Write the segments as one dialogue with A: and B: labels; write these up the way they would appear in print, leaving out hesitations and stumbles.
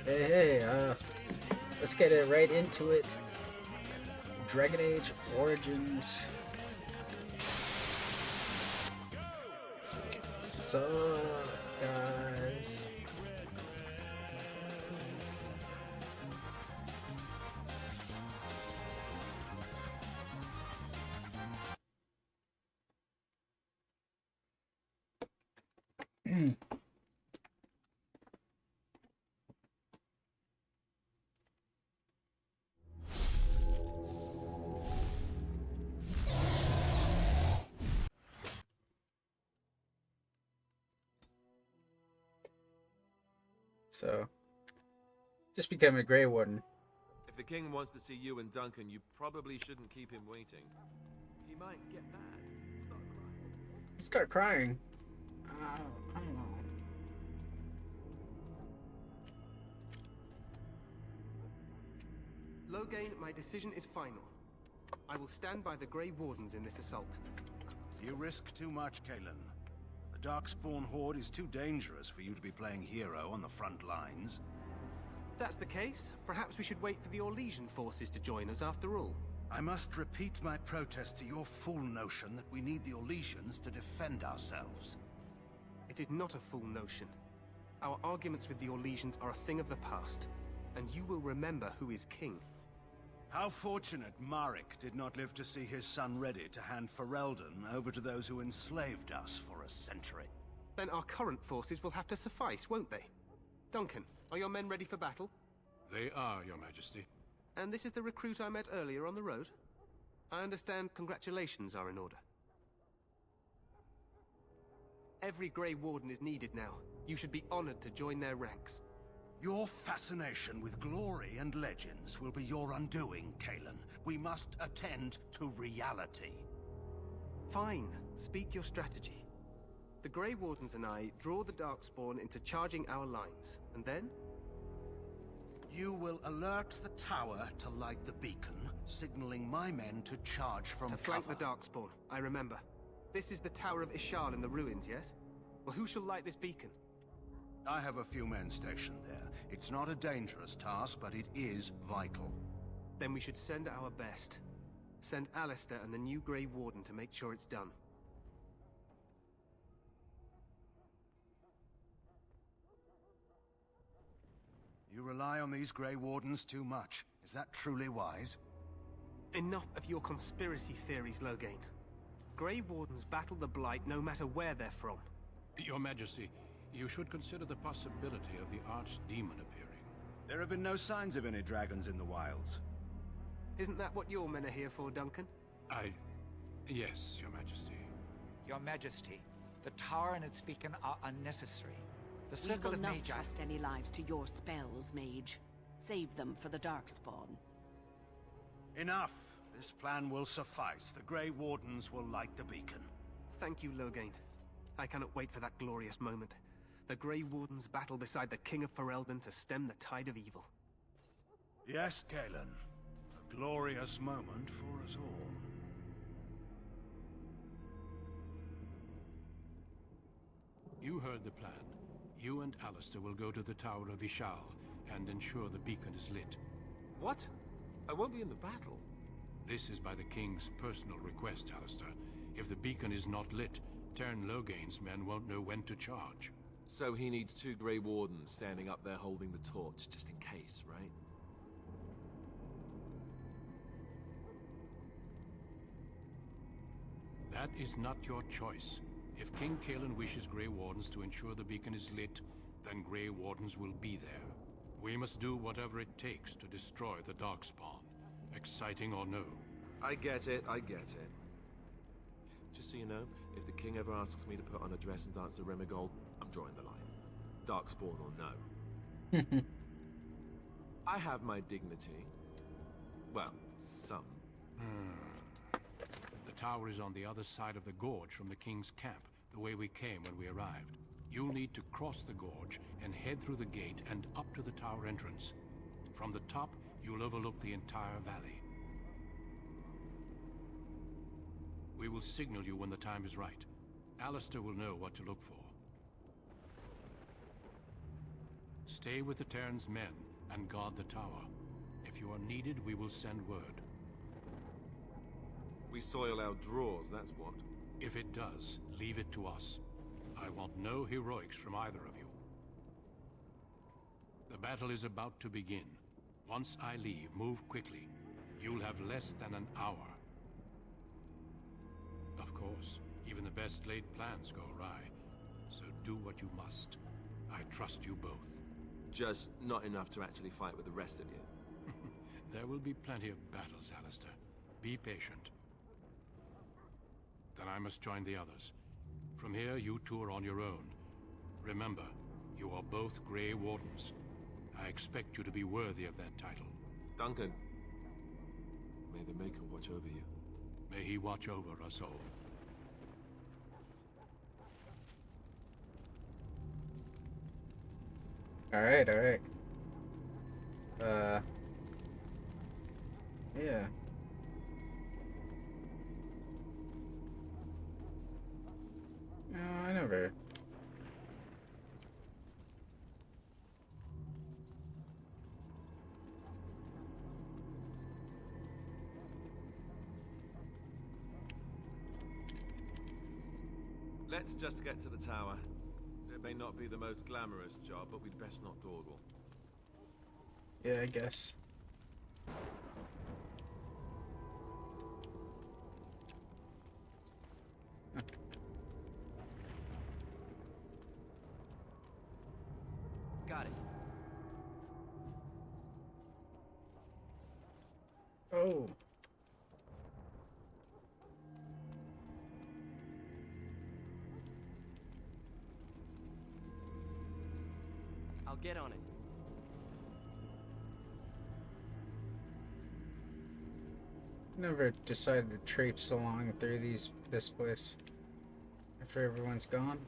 A: Hey, let's get it right into it. Dragon Age Origins. So, guys. So, just become a Grey Warden.
B: If the king wants to see you and Duncan, you probably shouldn't keep him waiting. He might get mad.
A: Start crying. I don't know.
C: Loghain, my decision is final. I will stand by the Grey Wardens in this assault.
D: You risk too much, Kalen. The Darkspawn Horde is too dangerous for you to be playing hero on the front lines.
C: If that's the case, perhaps we should wait for the Orlesian forces to join us after all.
D: I must repeat my protest to your fool notion that we need the Orlesians to defend ourselves.
C: It is not a fool notion. Our arguments with the Orlesians are a thing of the past, and you will remember who is king.
D: How fortunate Marek did not live to see his son ready to hand Ferelden over to those who enslaved us for a century.
C: Then our current forces will have to suffice, won't they? Duncan, are your men ready for battle?
E: They are, Your Majesty.
C: And this is the recruit I met earlier on the road? I understand congratulations are in order. Every Grey Warden is needed now. You should be honored to join their ranks.
D: Your fascination with glory and legends will be your undoing, Kalen. We must attend to reality.
C: Fine. Speak your strategy. The Grey Wardens and I draw the Darkspawn into charging our lines, and then?
D: You will alert the tower to light the beacon, signaling my men to charge from cover.
C: To flank the Darkspawn, I remember. This is the Tower of Ishal in the ruins, yes? Well, who shall light this beacon?
D: I have a few men stationed there. It's not a dangerous task, but it is vital.
C: Then we should send our best. Send Alistair and the new Grey Warden to make sure it's done.
D: You rely on these Grey Wardens too much. Is that truly wise?
C: Enough of your conspiracy theories, Loghain. Grey Wardens battle the Blight no matter where they're from.
E: Your Majesty, you should consider the possibility of the Archdemon appearing.
D: There have been no signs of any dragons in the wilds.
C: Isn't that what your men are here for, Duncan?
E: Yes, Your Majesty.
F: Your Majesty, the tower and its beacon are unnecessary. The
G: We
F: circle
G: will
F: of
G: not
F: Magi...
G: trust any lives to your spells, Mage. Save them for the Darkspawn.
D: Enough! This plan will suffice. The Grey Wardens will light the beacon.
C: Thank you, Loghain. I cannot wait for that glorious moment. The Grey Wardens battle beside the King of Ferelden to stem the tide of evil.
D: Yes, Kalen. A glorious moment for us all.
E: You heard the plan. You and Alistair will go to the Tower of Ishal and ensure the beacon is lit.
B: What? I won't be in the battle.
E: This is by the King's personal request, Alistair. If the beacon is not lit, Tern Loghain's men won't know when to charge.
B: So he needs two Grey Wardens standing up there holding the torch, just in case, right?
E: That is not your choice. If King Kalen wishes Grey Wardens to ensure the beacon is lit, then Grey Wardens will be there. We must do whatever it takes to destroy the Darkspawn, exciting or no.
B: I get it, I get it. Just so you know, if the king ever asks me to put on a dress and dance the Remigold, I'm drawing the line. Darkspawn or no. I have my dignity. Well, some.
E: The tower is on the other side of the gorge from the King's camp, the way we came when we arrived. You'll need to cross the gorge and head through the gate and up to the tower entrance. From the top, you'll overlook the entire valley. We will signal you when the time is right. Alistair will know what to look for. Stay with the Terran's men and guard the tower. If you are needed, we will send word.
B: We soil our drawers, that's what.
E: If it does, leave it to us. I want no heroics from either of you. The battle is about to begin. Once I leave, move quickly. You'll have less than an hour. Of course, even the best laid plans go awry. So do what you must. I trust you both.
B: Just not enough to actually fight with the rest of you.
E: There will be plenty of battles, Alistair. Be patient. Then I must join the others. From here, you two are on your own. Remember, you are both Grey Wardens. I expect you to be worthy of that title.
B: Duncan, may the Maker watch over you.
E: May he watch over us all.
A: Alright, alright. Yeah. No, I never.
B: Let's just get to the tower. It may not be the most glamorous job, but we'd best not dawdle.
A: Yeah, I guess.
C: Got it.
A: Oh.
C: I'll get on it.
A: Never decided to traipse along through this place after everyone's gone.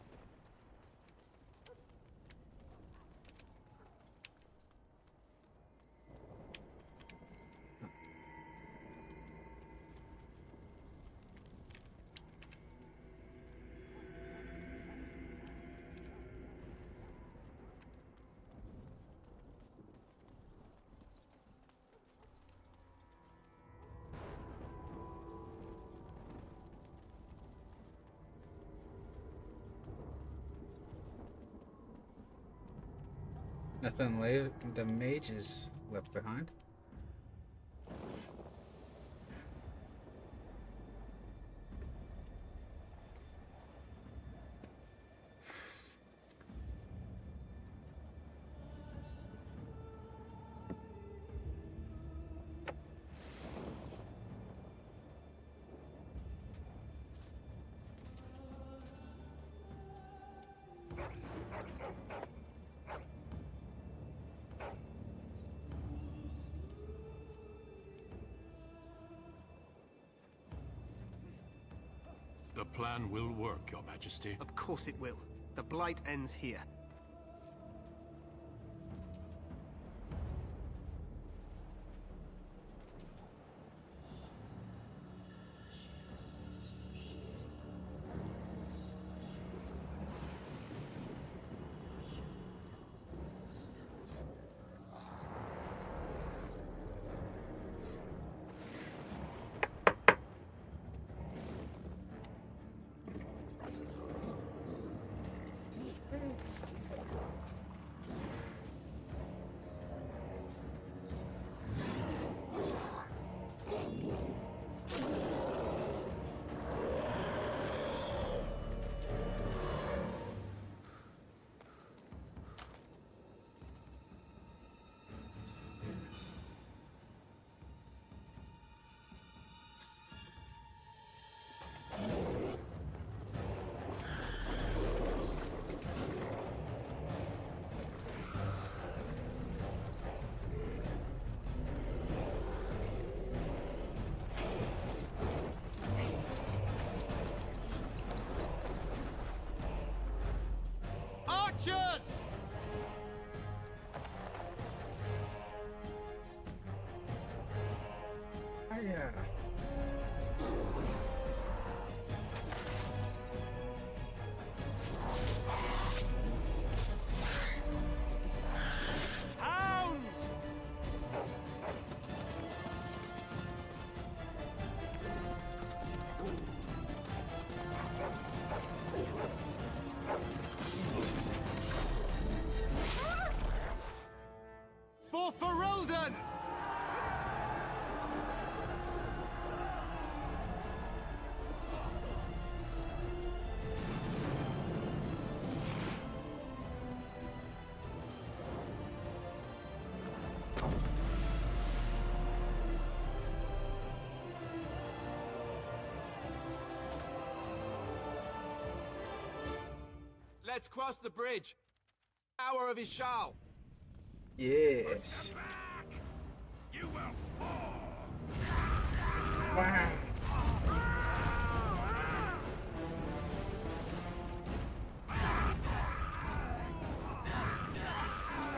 A: Nothing the mages left behind.
E: The plan will work, Your Majesty.
C: Of course it will. The Blight ends here.
E: Archers!
A: Hiya.
C: Hounds!
B: Let's cross the bridge. Hour of Ishal.
A: Yes.
E: You will fall.
A: Wow.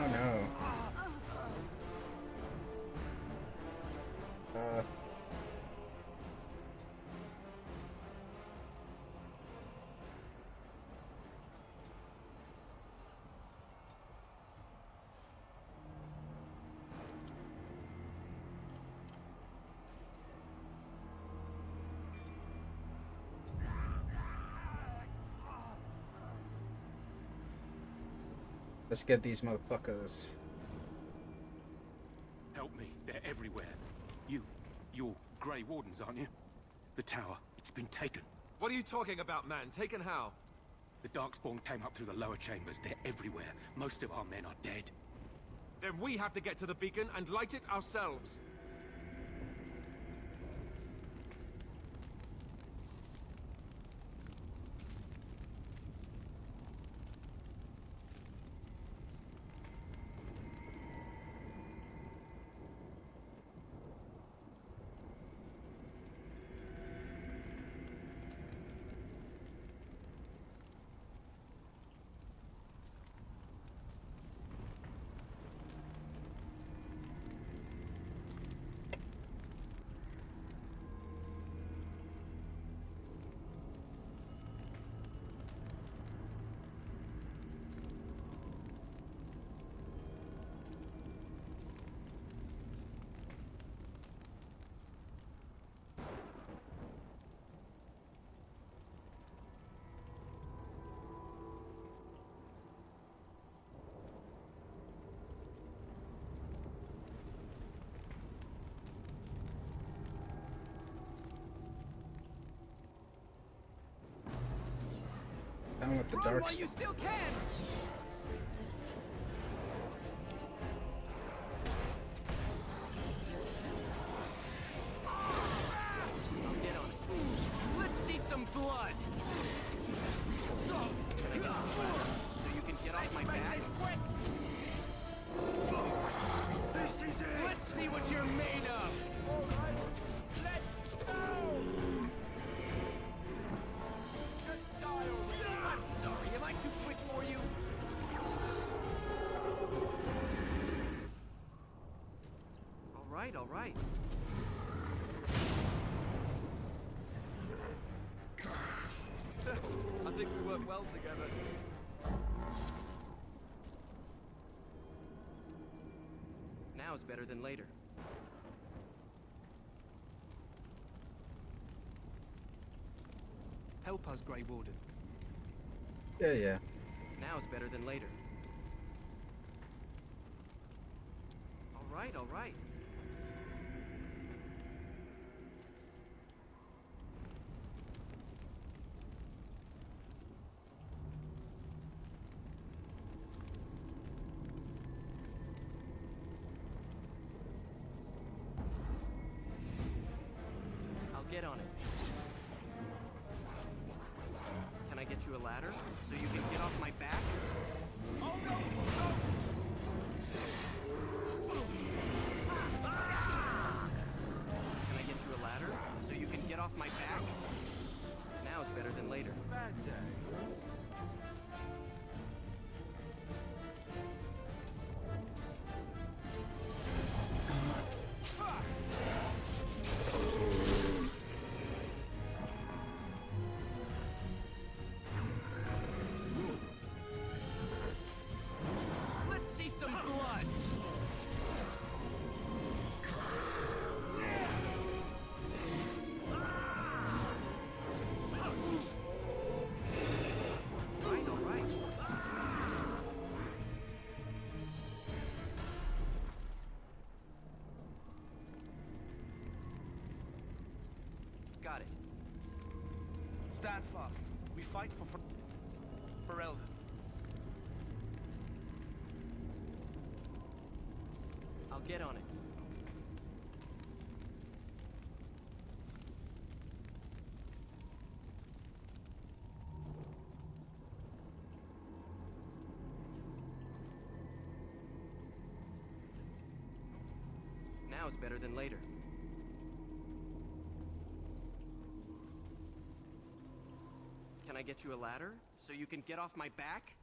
A: Oh no. Let's get these motherfuckers.
E: Help me. They're everywhere. You're Grey Wardens, aren't you? The tower. It's been taken.
B: What are you talking about, man? Taken how?
E: The Darkspawn came up through the lower chambers. They're everywhere. Most of our men are dead.
B: Then we have to get to the beacon and light it ourselves.
A: Down with the
C: Run
A: dark.
C: while you still can! I'll get on it. Let's see some blood! Can I get on the ladder so you can get off my back?
D: This is it!
C: Let's see what you're made of!
D: Alright, let's go! Just die already!
C: I'm sorry, am I too quick for you? All right.
B: I think we work well together.
C: Now's better than later. Help us, Grey Warden.
A: Yeah.
C: Now's better than later. All right. I'll get on it. Can I get you a ladder so you can get off my back?
D: Oh no!
C: Can I get you a ladder so you can get off my back? Now's better than later.
D: Bad day.
C: Let's see some blood! All right. Got it.
D: Stand fast. We fight for Eldon.
C: I'll get on it. Now is better than later. Can I get you a ladder so you can get off my back?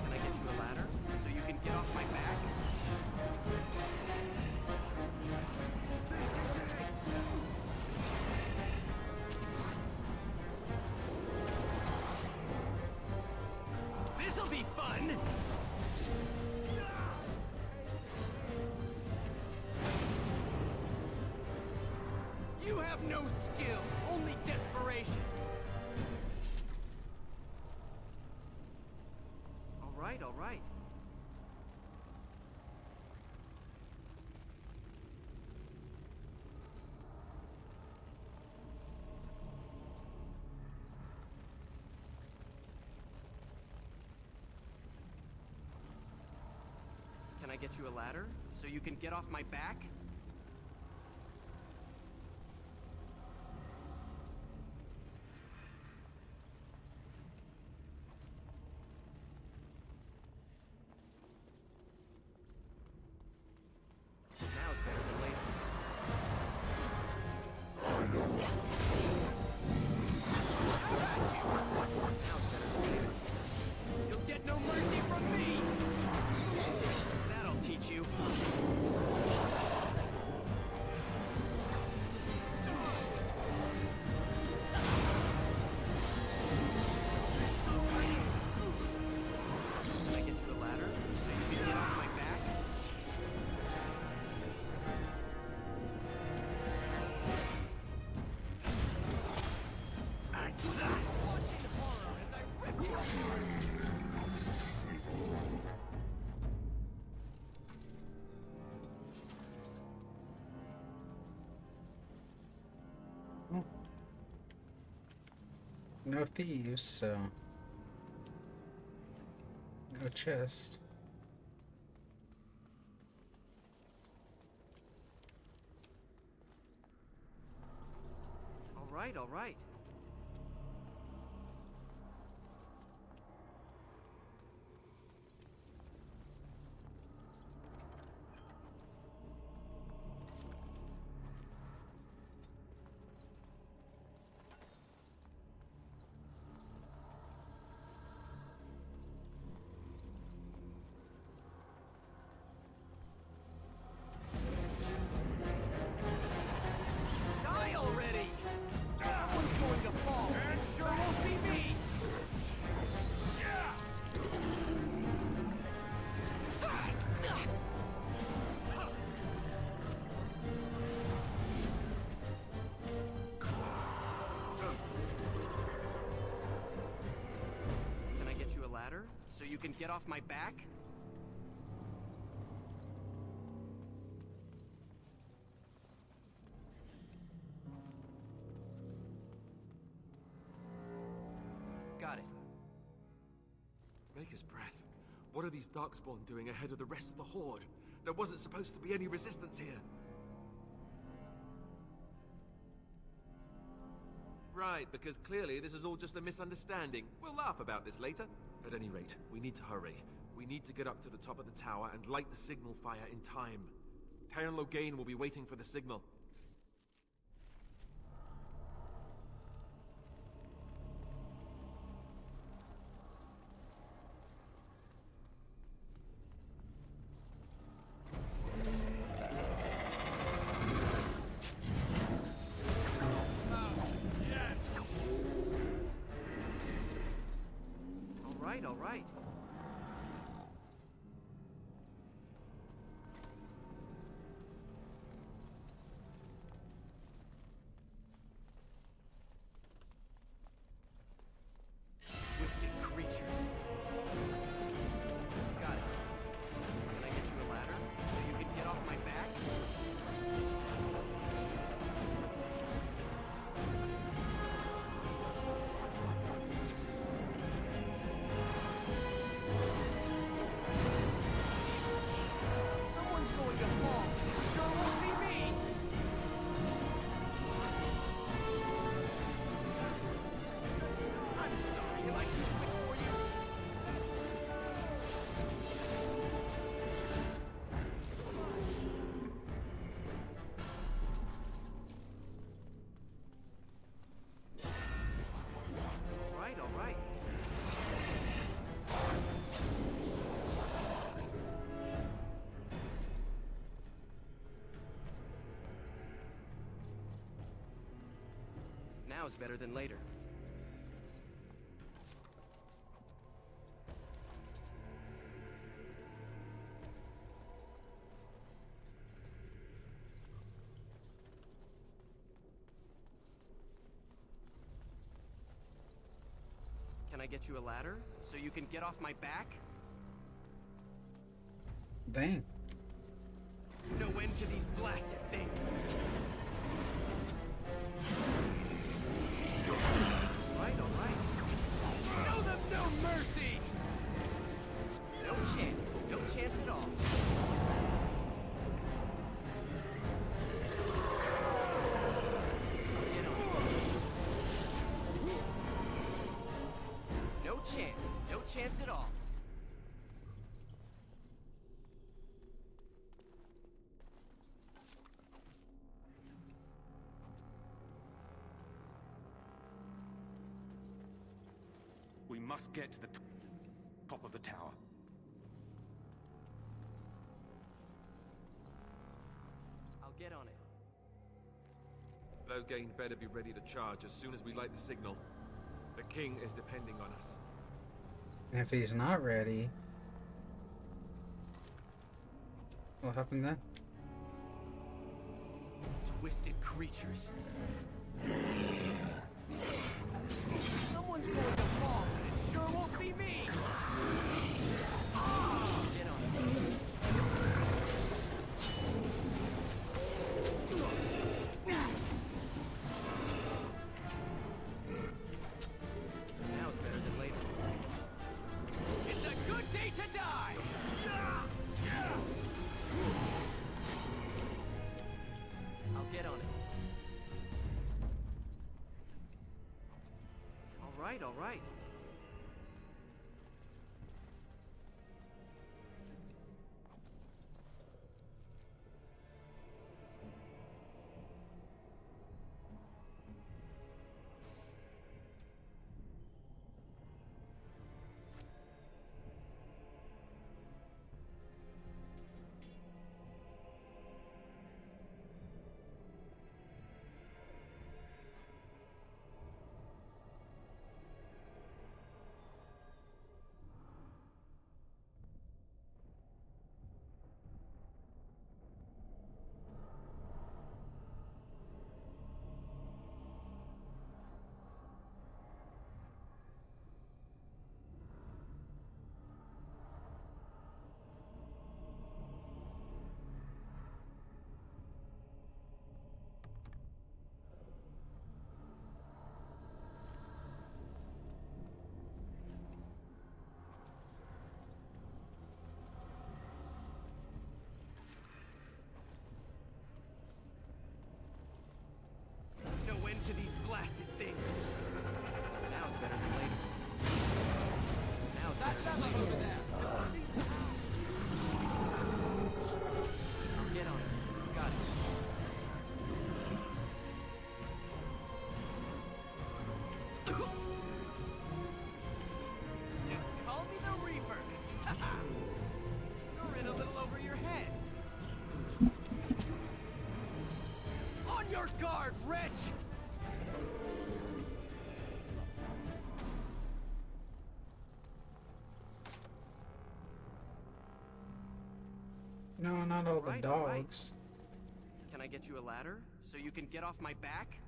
C: Can I get you a ladder so you can get off my back? This'll be fun! You have no skill, only desperation. All right, all right. Can I get you a ladder so you can get off my back? Now is better than later. Now is better than later. You'll get no mercy from me! That'll teach you. Can I get you a ladder so you can get off my back? Watching horror as I rip you apart.
A: No thieves, so no chest.
C: All right, all right. Die already! Someone's going to fall, and it sure won't be me! Can I get you a ladder so you can get off my back? Got it.
B: Maker's breath. What are these Darkspawn doing ahead of the rest of the Horde? There wasn't supposed to be any resistance here. Right, because clearly this is all just a misunderstanding. We'll laugh about this later. At any rate, we need to hurry. We need to get up to the top of the tower and light the signal fire in time. Tyron Loghain will be waiting for the signal.
C: right, all right. Twisted creatures. Got it. Can I get you a ladder so you can get off my back? Someone's going to fall. It sure won't be me. I'm sorry. Am I too quick for you? All right, all right. Now is better than later. Can I get you a ladder so you can get off my back?
A: Dang.
C: No end to these blasted things. All right. Show them no mercy! No chance. No chance at all. Get on. No chance. No chance at all.
H: We must get to the top of the tower.
C: I'll get on it.
B: Loghain better be ready to charge as soon as we light the signal. The king is depending on us.
A: And if he's not ready, what happened then?
C: Twisted creatures. Someone's going to fall, and it sure won't be me! Get on it. Now it's better than later. It's a good day to die! I'll get on it. All right, all right.
A: No, not all the
C: All right.
A: dogs.
C: Can I get you a ladder so you can get off my back?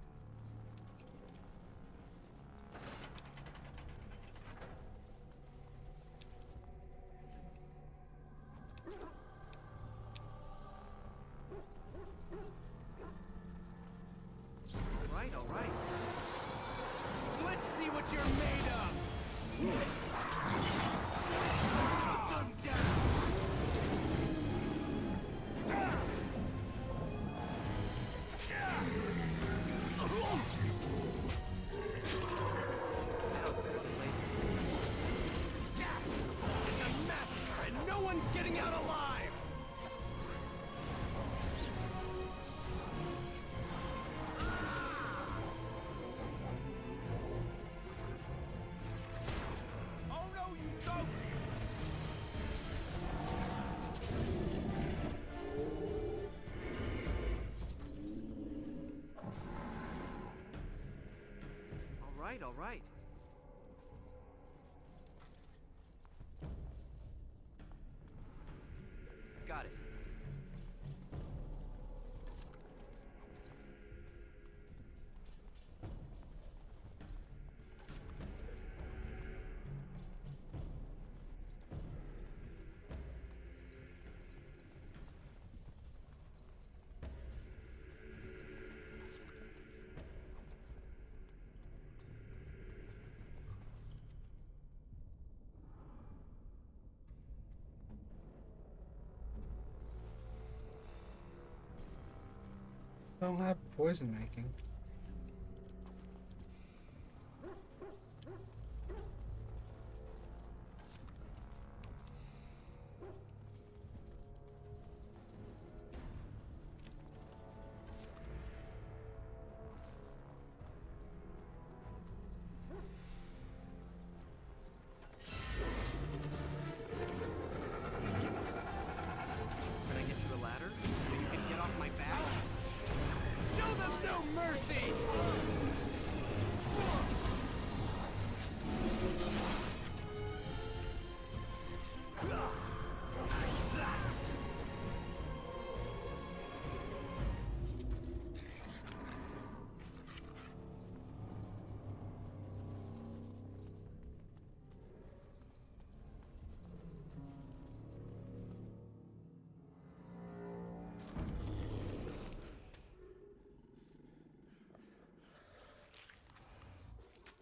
C: All right. Let's see what you're made of. That was better than late. It's a massacre and no one's getting out alive! Oh no, you don't! All right. Got it.
A: Don't have poison making.
C: Can I get you a ladder so you can get off my back? Show them no mercy!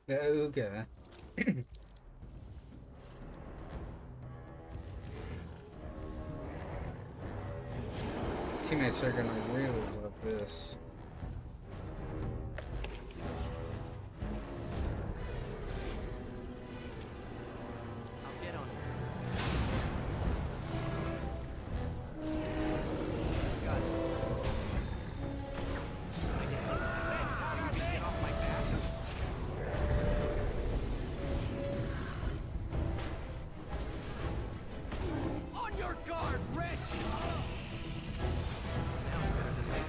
A: The ogre. Teammates are gonna really love this.
C: I'll get on it. Got it. Can I get you a ladder so you can get off my back? On your guard, Rich! Now better than that.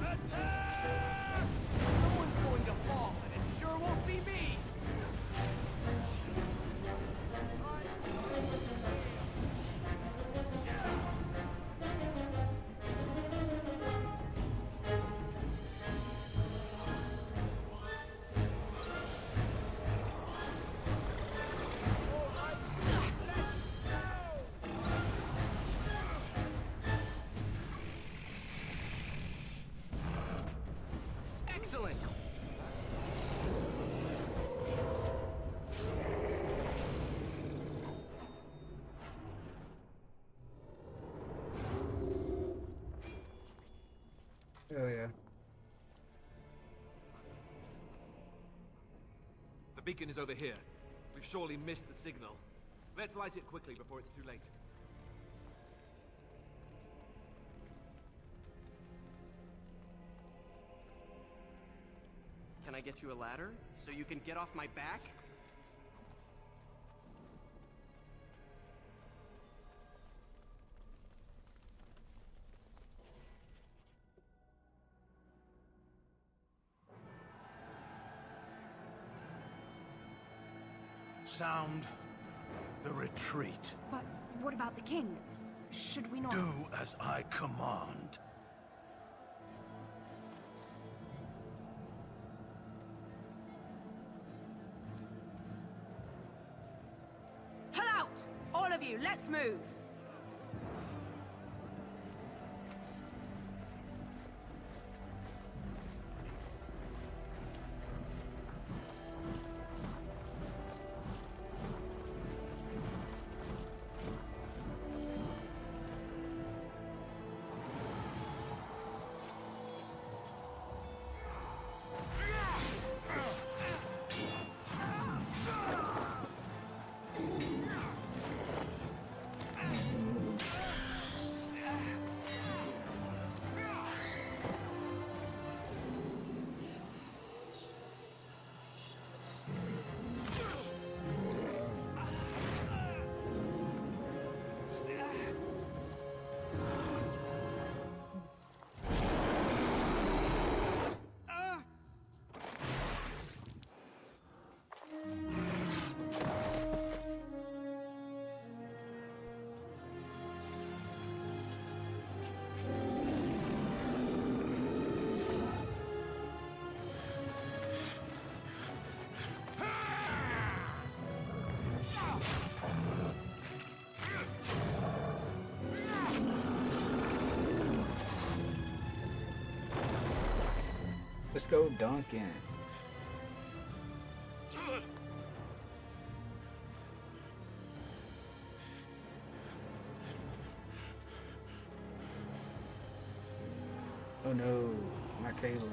C: Attack! Someone's going to fall, and it sure won't be me! Excellent!
A: Oh yeah.
B: The beacon is over here. We've surely missed the signal. Let's light it quickly before it's too late.
C: Can I get you a ladder so you can get off my back?
D: Sound the retreat.
I: But what about the king? Should we not...
D: Do as I command.
I: Pull out! All of you, let's move!
A: Let's go, Duncan. Oh no, not Caitlin.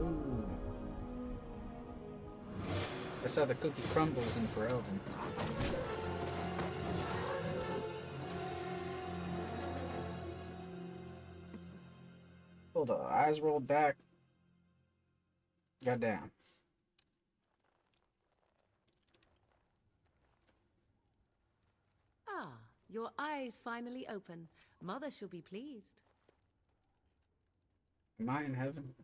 A: Ooh. That's how the cookie crumbles in Ferelden. Hold on, eyes rolled back. Goddamn.
G: Ah, your eyes finally open. Mother shall be pleased.
A: Am I in heaven?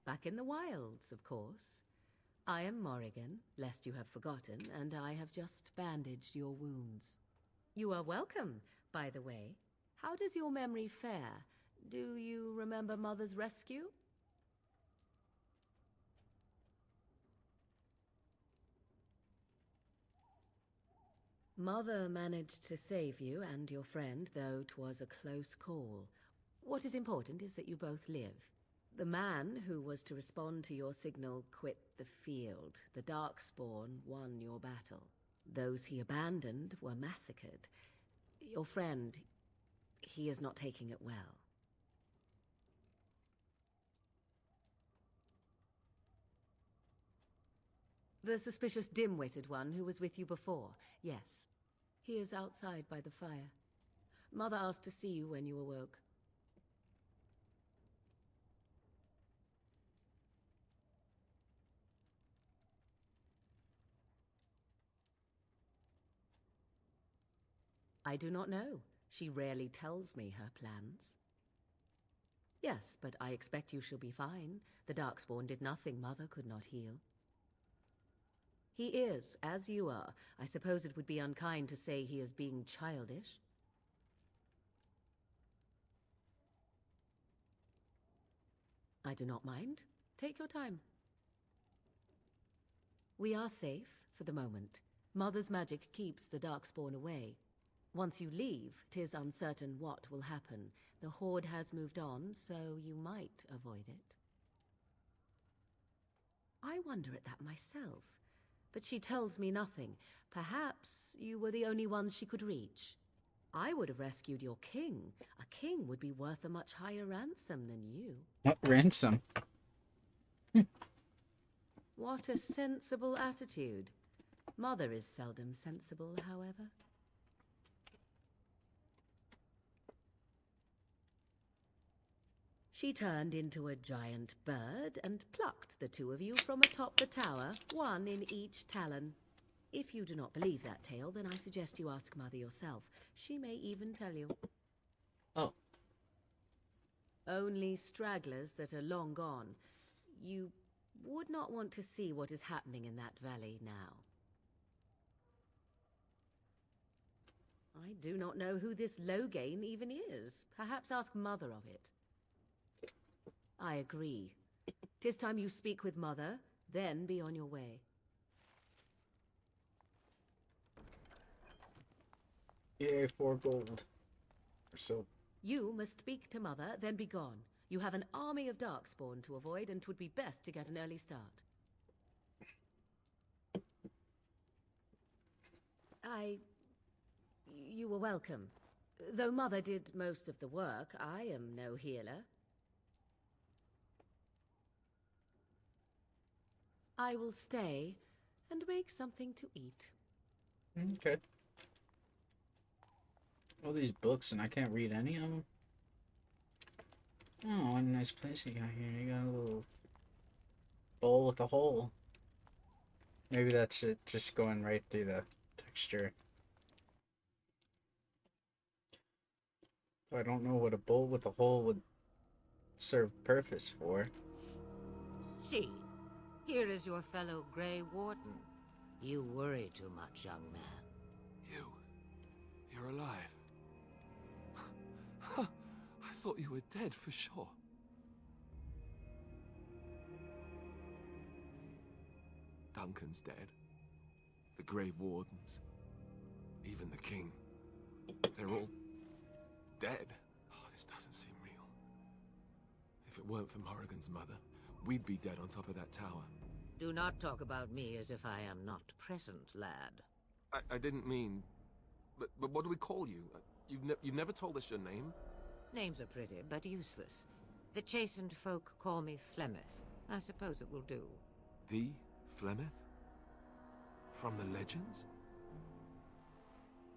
G: Back in the wilds, of course. I am Morrigan, lest you have forgotten, and I have just bandaged your wounds. You are welcome, by the way. How does your memory fare? Do you remember Mother's rescue? Mother managed to save you and your friend, though 'twas a close call. What is important is that you both live. The man who was to respond to your signal quit the field. The Darkspawn won your battle. Those he abandoned were massacred. Your friend, he is not taking it well. The suspicious dim-witted one who was with you before, yes. He is outside by the fire. Mother asked to see you when you awoke. I do not know. She rarely tells me her plans. Yes, but I expect you shall be fine. The Darkspawn did nothing Mother could not heal. He is, as you are. I suppose it would be unkind to say he is being childish. I do not mind. Take your time. We are safe, for the moment. Mother's magic keeps the Darkspawn away. Once you leave, 'tis uncertain what will happen. The Horde has moved on, so you might avoid it. I wonder at that myself, but she tells me nothing. Perhaps you were the only ones she could reach. I would have rescued your king. A king would be worth a much higher ransom than you.
A: What ransom?
G: What a sensible attitude. Mother is seldom sensible, however. She turned into a giant bird and plucked the two of you from atop the tower, one in each talon. If you do not believe that tale, then I suggest you ask Mother yourself. She may even tell you.
A: Oh.
G: Only stragglers that are long gone. You would not want to see what is happening in that valley now. I do not know who this Loghain even is. Perhaps ask Mother of it. I agree. 'Tis time you speak with Mother, then be on your way.
A: Yay, 4 gold. Or so.
G: You must speak to Mother, then be gone. You have an army of Darkspawn to avoid, and 'twould be best to get an early start. You were welcome. Though Mother did most of the work, I am no healer. I will stay and make something to eat.
A: Okay. All these books and I can't read any of them. Oh, what a nice place you got here. You got a little bowl with a hole. Maybe that's it, just going right through the texture. I don't know what a bowl with a hole would serve purpose for.
J: See, here is your fellow Grey Warden. You worry too much, young man.
B: You're alive. I thought you were dead for sure. Duncan's dead. The Grey Wardens. Even the King. They're all dead. Oh, this doesn't seem real. If it weren't for Morrigan's mother, we'd be dead on top of that tower.
J: Do not talk about me as if I am not present, lad.
B: I didn't mean... But what do we call you? You've never told us your name?
J: Names are pretty, but useless. The chastened folk call me Flemeth. I suppose it will do.
B: The Flemeth? From the legends?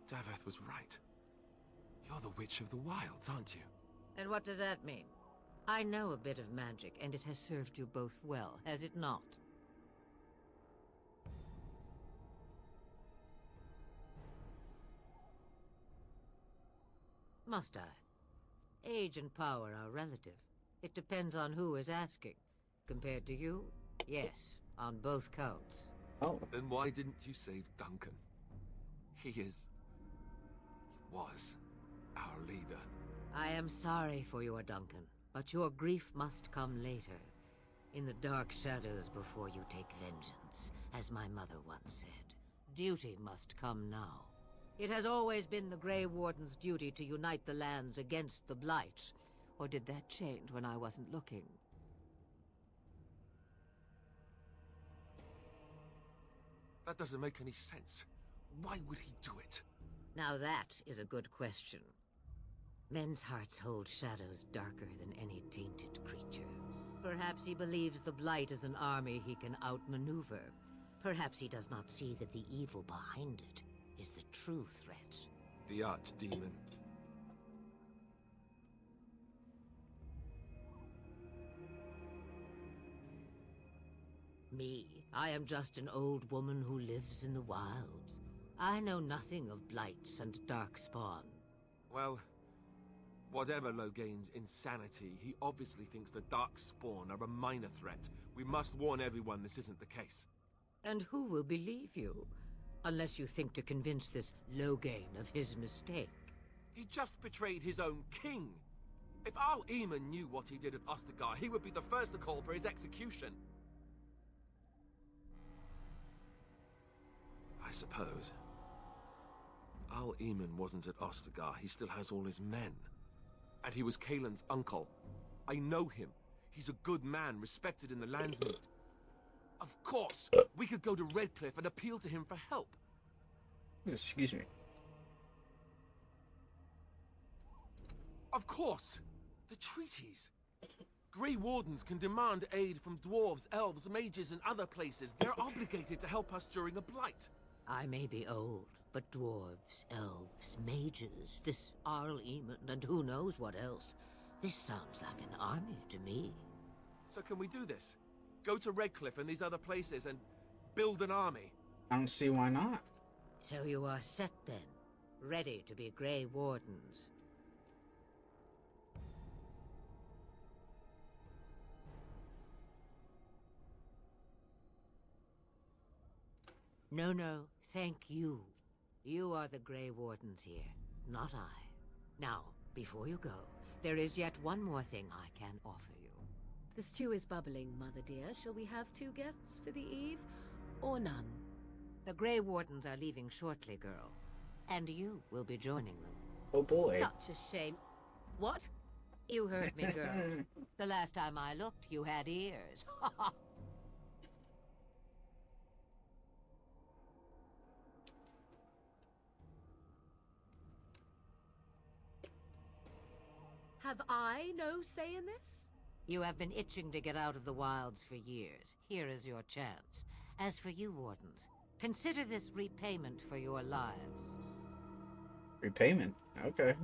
B: Daveth was right. You're the Witch of the Wilds, aren't you?
J: And what does that mean? I know a bit of magic, and it has served you both well, has it not? Must I? Age and power are relative. It depends on who is asking. Compared to you, yes, on both counts.
A: Oh.
B: Then why didn't you save Duncan? He was our leader.
J: I am sorry for your Duncan, but your grief must come later. In the dark shadows before you take vengeance, as my mother once said. Duty must come now. It has always been the Grey Warden's duty to unite the lands against the Blight. Or did that change when I wasn't looking?
B: That doesn't make any sense. Why would he do it?
J: Now that is a good question. Men's hearts hold shadows darker than any tainted creature. Perhaps he believes the Blight is an army he can outmaneuver. Perhaps he does not see that the evil behind it is the true threat.
B: The Archdemon.
J: Me? I am just an old woman who lives in the wilds. I know nothing of blights and darkspawn.
B: Well, whatever Loghain's insanity, he obviously thinks the Darkspawn are a minor threat. We must warn everyone this isn't the case.
J: And who will believe you? Unless you think to convince this Loghain of his mistake.
B: He just betrayed his own king. If Arl Eamon knew what he did at Ostagar, he would be the first to call for his execution. I suppose. Arl Eamon wasn't at Ostagar. He still has all his men. And he was Kaelin's uncle. I know him. He's a good man, respected in the landsmen. Of course, we could go to Redcliffe and appeal to him for help.
A: Excuse me.
B: Of course! The treaties! Grey Wardens can demand aid from dwarves, elves, mages, and other places. They're obligated to help us during a blight.
J: I may be old, but dwarves, elves, mages, this Arl Eamon, and who knows what else. This sounds like an army to me.
B: So can we do this? Go to Redcliffe and these other places and build an army?
A: I don't see why not.
J: So you are set then, ready to be Grey Wardens. No, thank you. You are the Grey Wardens here, not I. Now, before you go, there is yet one more thing I can offer you.
G: The stew is bubbling, Mother dear. Shall we have 2 guests for the eve, or none?
J: The Grey Wardens are leaving shortly, girl. And you will be joining them.
A: Oh boy.
G: Such a shame. What?
J: You heard me, girl. The last time I looked, you had ears.
G: Have I no say in this?
J: You have been itching to get out of the wilds for years. Here is your chance. As for you, Wardens, consider this repayment for your lives.
A: Repayment? Okay.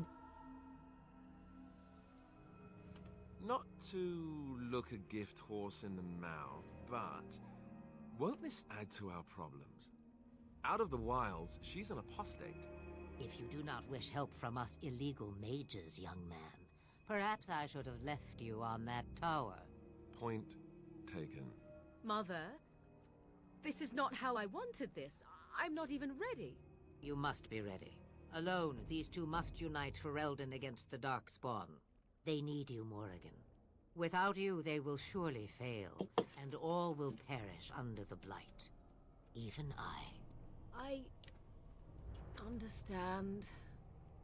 B: Not to look a gift horse in the mouth, but won't this add to our problems? Out of the wilds, she's an apostate.
J: If you do not wish help from us illegal mages, young man, perhaps I should have left you on that tower.
B: Point taken.
G: Mother, this is not how I wanted this. I'm not even ready.
J: You must be ready. Alone, these two must unite Ferelden against the Darkspawn. They need you, Morrigan. Without you, they will surely fail, and all will perish under the Blight. Even
G: I understand.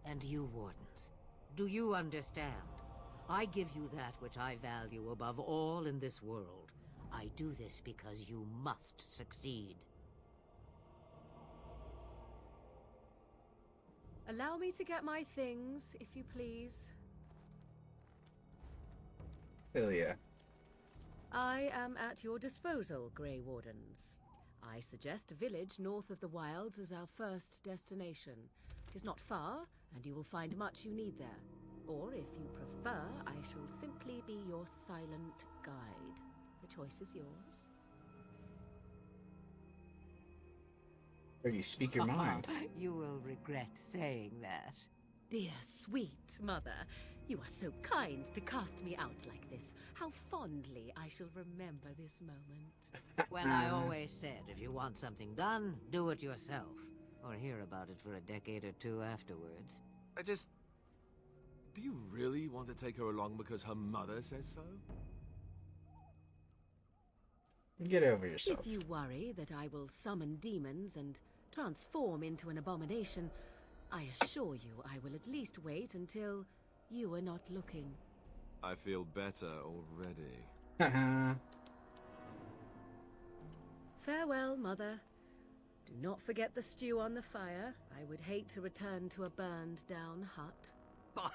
J: And you, Wardens, do you understand? I give you that which I value above all in this world. I do this because you must succeed.
G: Allow me to get my things, if you please.
A: Hell yeah.
G: I am at your disposal, Grey Wardens. I suggest a village north of the wilds as our first destination. It is not far, and you will find much you need there. Or, if you prefer, I shall simply be your silent guide. The choice is yours.
A: Or you speak your mind.
J: You will regret saying that.
G: Dear, sweet mother, you are so kind to cast me out like this. How fondly I shall remember this moment.
J: Well, I always said, if you want something done, do it yourself. Or hear about it for a decade or 2 afterwards.
B: Do you really want to take her along because her mother says so?
A: Get over yourself.
G: If you worry that I will summon demons and transform into an abomination, I assure you I will at least wait until you are not looking.
B: I feel better already.
G: Farewell, Mother. Do not forget the stew on the fire. I would hate to return to a burned-down hut.
J: Bah!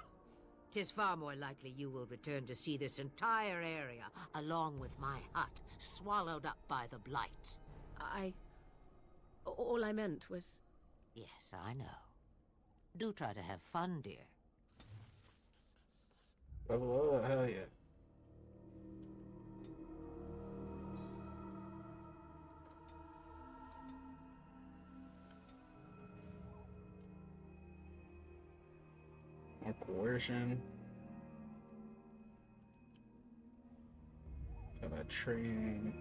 J: 'Tis far more likely you will return to see this entire area, along with my hut, swallowed up by the Blight.
G: All I meant was...
J: Yes, I know. Do try to have fun, dear.
A: Oh, hell yeah. More coercion. How about training?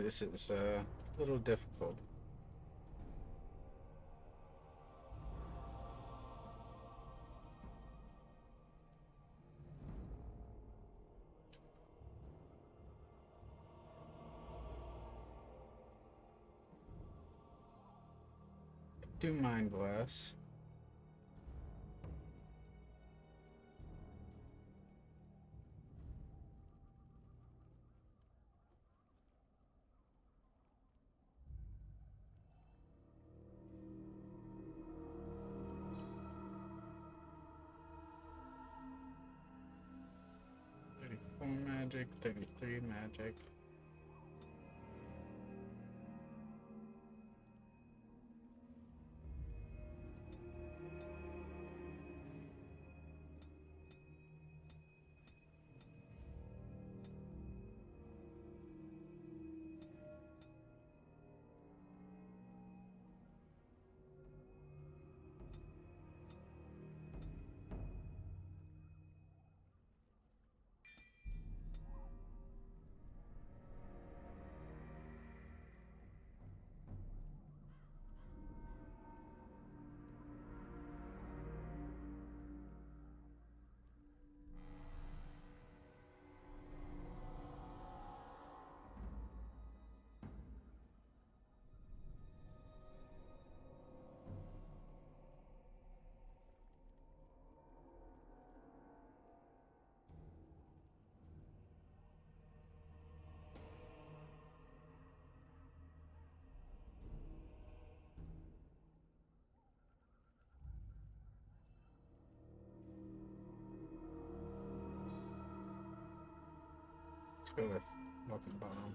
A: This is a little difficult. Do Mind Blast. Magic, 33 magic. Let's go with Weapon Bomb.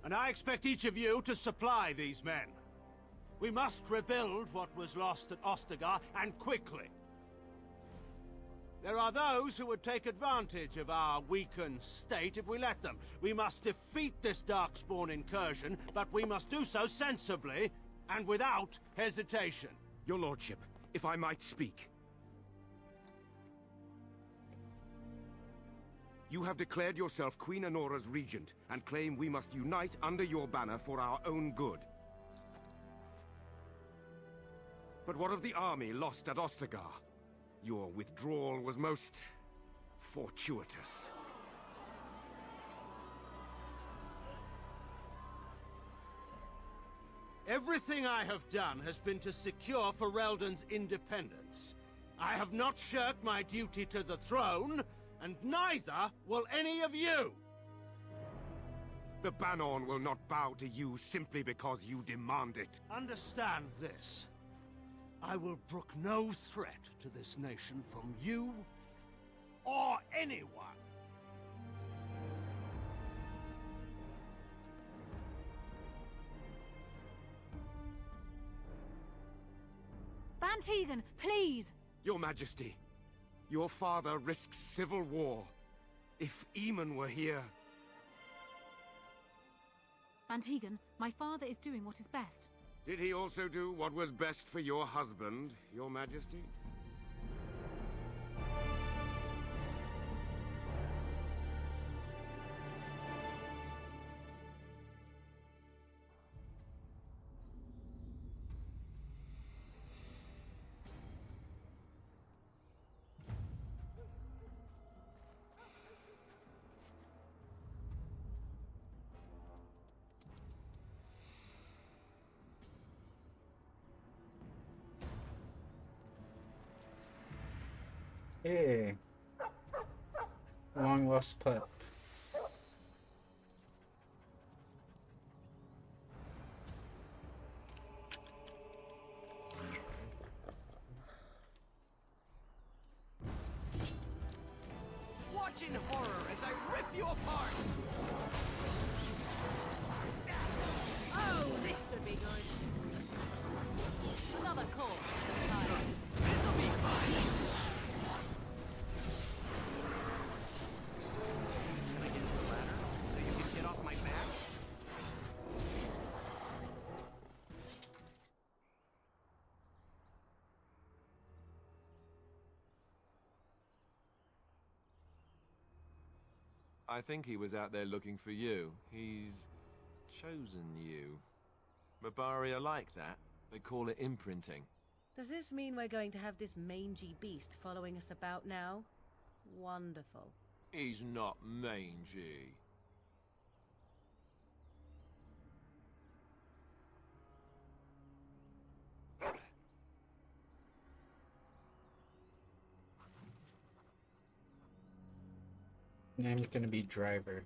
D: And I expect each of you to supply these men. We must rebuild what was lost at Ostagar, and quickly. There are those who would take advantage of our weakened state if we let them. We must defeat this Darkspawn incursion, but we must do so sensibly and without hesitation.
H: Your lordship, if I might speak. You have declared yourself Queen Honora's regent, and claim we must unite under your banner for our own good. But what of the army lost at Ostagar? Your withdrawal was most fortuitous.
D: Everything I have done has been to secure Ferelden's independence. I have not shirked my duty to the throne, and neither will any of you!
H: The Banon will not bow to you simply because you demand it.
D: Understand this. I will brook no threat to this nation from you or anyone.
K: Van Tegan, please!
H: Your Majesty, your father risks civil war. If Eamon were here...
K: Van Tegan, my father is doing what is best.
H: Did he also do what was best for your husband, Your Majesty?
A: Hey. Long lost pup.
C: Watch in horror as I rip you apart!
G: Oh, this should be good. Another call.
C: This'll be fun! Can I get the ladder so you can get off my back?
B: I think he was out there looking for you. He's chosen you. Mabari are like that. They call it imprinting.
G: Does this mean we're going to have this mangy beast following us about now? Wonderful.
B: He's not mangy.
A: Name's gonna be Driver.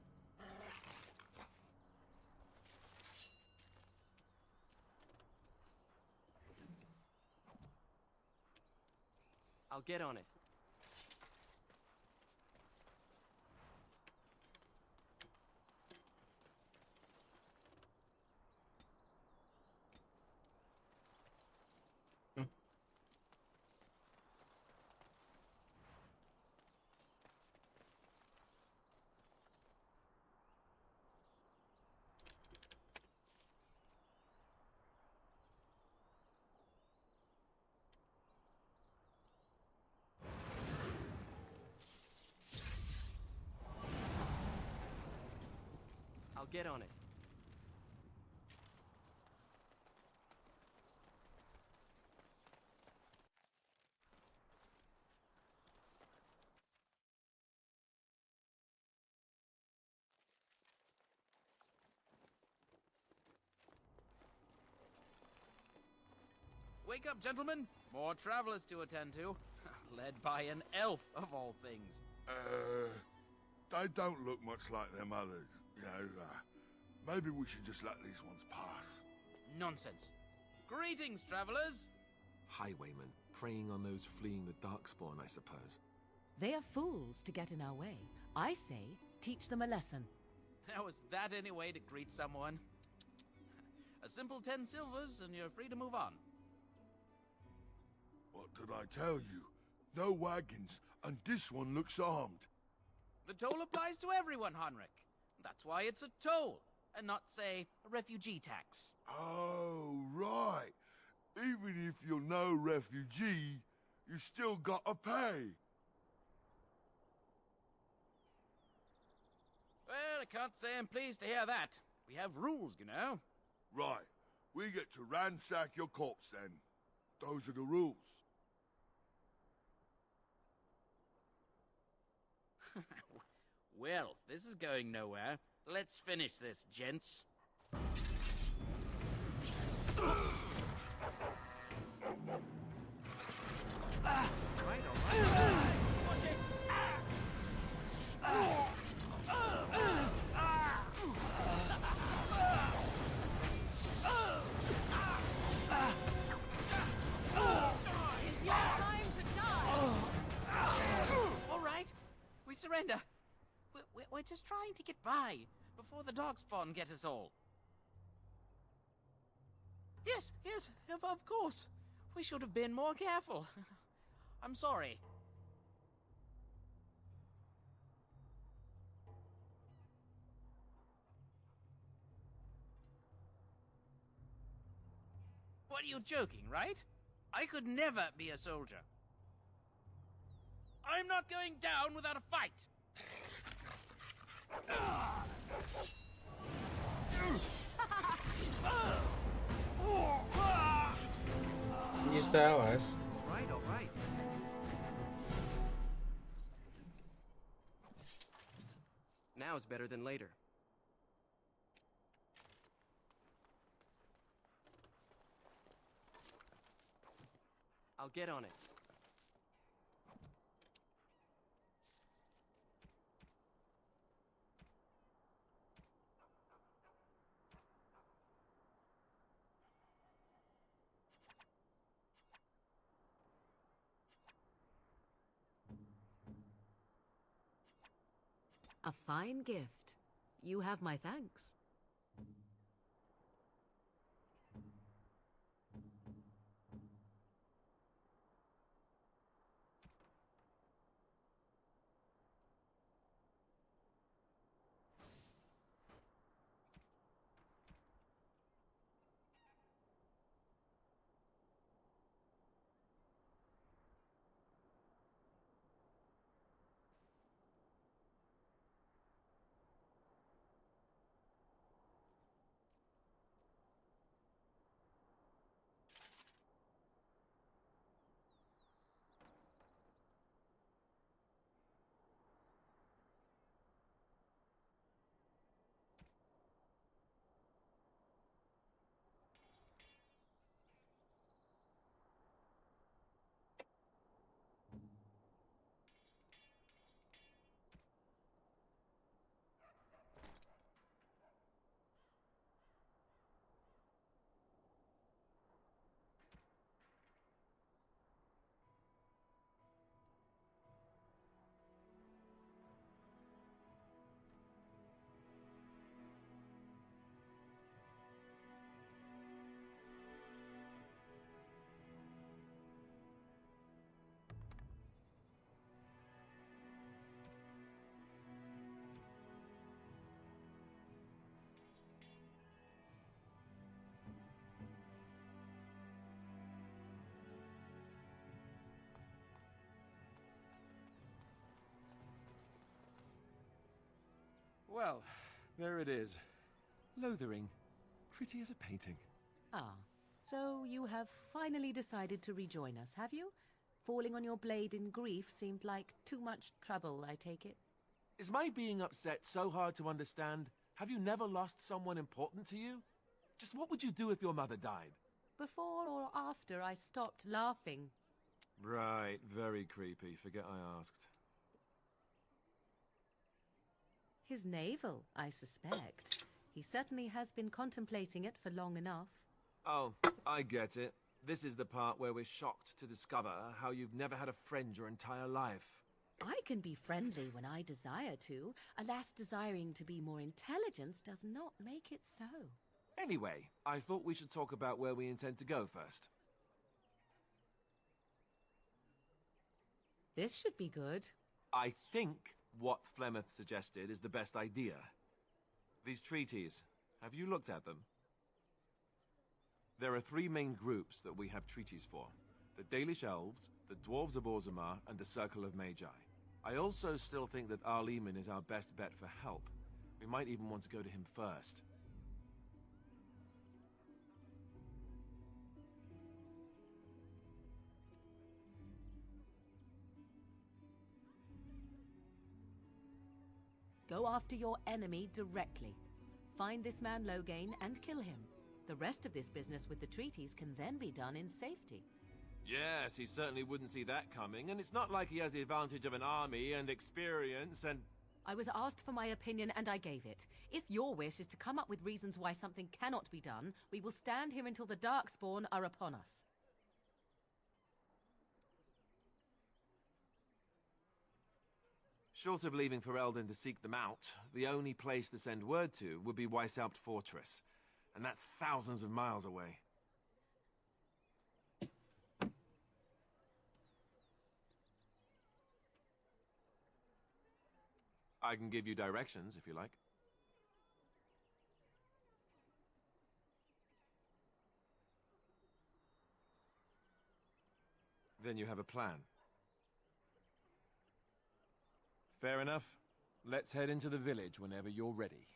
C: I'll get on it. I'll get on it. Wake up, gentlemen! More travelers to attend to. Led by an elf, of all things.
K: They don't look much like them others. You know, maybe we should just let these ones pass.
C: Nonsense. Greetings, travelers!
B: Highwaymen, preying on those fleeing the Darkspawn, I suppose.
G: They are fools to get in our way. I say, teach them a lesson.
C: Now, is that any way to greet someone? A simple 10 silvers and you're free to move on.
K: What did I tell you? No wagons, and this one looks armed.
C: The toll applies to everyone, Heinrich. That's why it's a toll, and not, say, a refugee tax.
K: Oh, right. Even if you're no refugee, you still gotta pay.
C: Well, I can't say I'm pleased to hear that. We have rules, you know.
K: Right. We get to ransack your corpse then. Those are the rules.
C: Well, this is going nowhere. Let's finish this, gents. Right, all right. Watch it!
G: It's your time to die!
C: All right, we surrender. We're just trying to get by before the Darkspawn get us all. Yes, of course. We should have been more careful. I'm sorry. What are you joking, right? I could never be a soldier. I'm not going down without a fight!
A: Use the allies.
C: All right. Now is better than later. I'll get on it.
G: A fine gift. You have my thanks.
B: Well, there it is. Lothering. Pretty as a painting.
G: Ah, so you have finally decided to rejoin us, have you? Falling on your blade in grief seemed like too much trouble, I take it.
B: Is my being upset so hard to understand? Have you never lost someone important to you? Just what would you do if your mother died?
G: Before or after I stopped laughing.
B: Right, very creepy. Forget I asked.
G: His navel, I suspect. He certainly has been contemplating it for long enough.
B: Oh, I get it. This is the part where we're shocked to discover how you've never had a friend your entire life.
G: I can be friendly when I desire to. Alas, desiring to be more intelligent does not make it so.
B: Anyway, I thought we should talk about where we intend to go first.
G: This should be good.
B: I think what Flemeth suggested is the best idea. These treaties, have you looked at them? There are three main groups that we have treaties for. The Dalish Elves, the Dwarves of Orzammar, and the Circle of Magi. I also still think that Arleman is our best bet for help. We might even want to go to him first.
G: Go after your enemy directly. Find this man Loghain and kill him. The rest of this business with the treaties can then be done in safety.
B: Yes, he certainly wouldn't see that coming, and it's not like he has the advantage of an army and experience and...
G: I was asked for my opinion and I gave it. If your wish is to come up with reasons why something cannot be done, we will stand here until the Darkspawn are upon us.
B: Short of leaving Ferelden to seek them out, the only place to send word to would be Weishaupt Fortress. And that's thousands of miles away. I can give you directions, if you like. Then you have a plan. Fair enough. Let's head into the village whenever you're ready.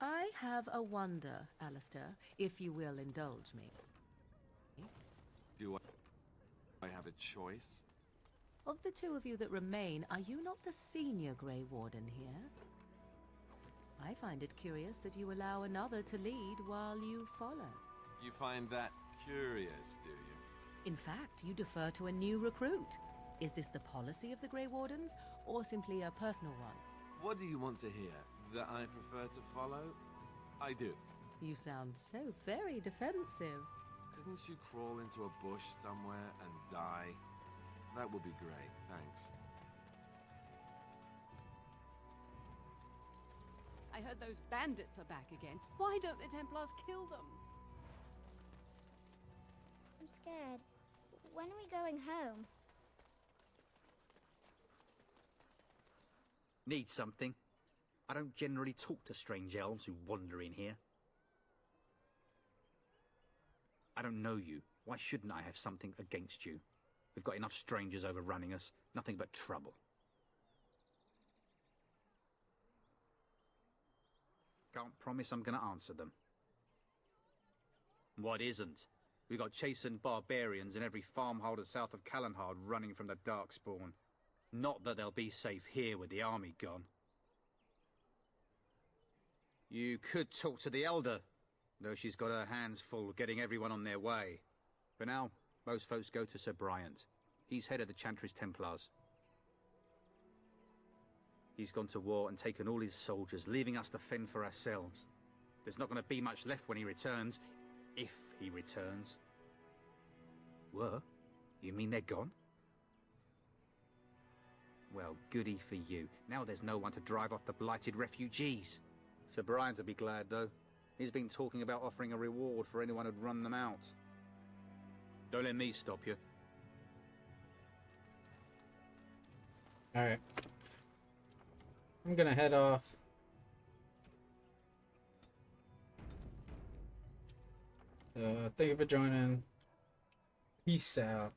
G: I have a wonder, Alistair, if you will indulge me.
B: Do I have a choice?
G: Of the two of you that remain, are you not the senior Grey Warden here? I find it curious that you allow another to lead while you follow.
B: You find that curious, do you?
G: In fact, you defer to a new recruit. Is this the policy of the Grey Wardens, or simply a personal one?
B: What do you want to hear? That I prefer to follow? I do.
G: You sound so very defensive.
B: Couldn't you crawl into a bush somewhere and die? That would be great, thanks.
L: I heard those bandits are back again. Why don't the Templars kill them?
M: I'm scared. When are we going home?
N: Need something? I don't generally talk to strange elves who wander in here. I don't know you. Why shouldn't I have something against you? We've got enough strangers overrunning us. Nothing but trouble. Can't promise I'm going to answer them. What isn't? We've got chastened barbarians in every farmholder south of Callanhard running from the Darkspawn. Not that they'll be safe here with the army gone. You could talk to the Elder, though she's got her hands full getting everyone on their way. For now, most folks go to Sir Bryant. He's head of the Chantry's Templars. He's gone to war and taken all his soldiers, leaving us to fend for ourselves. There's not going to be much left when he returns, if he returns. Were? You mean they're gone? Well, goody for you. Now there's no one to drive off the blighted refugees. Sir Bryant will be glad, though. He's been talking about offering a reward for anyone who'd run them out. Don't let me stop you.
A: Alright. I'm gonna head off. Thank you for joining. Peace out.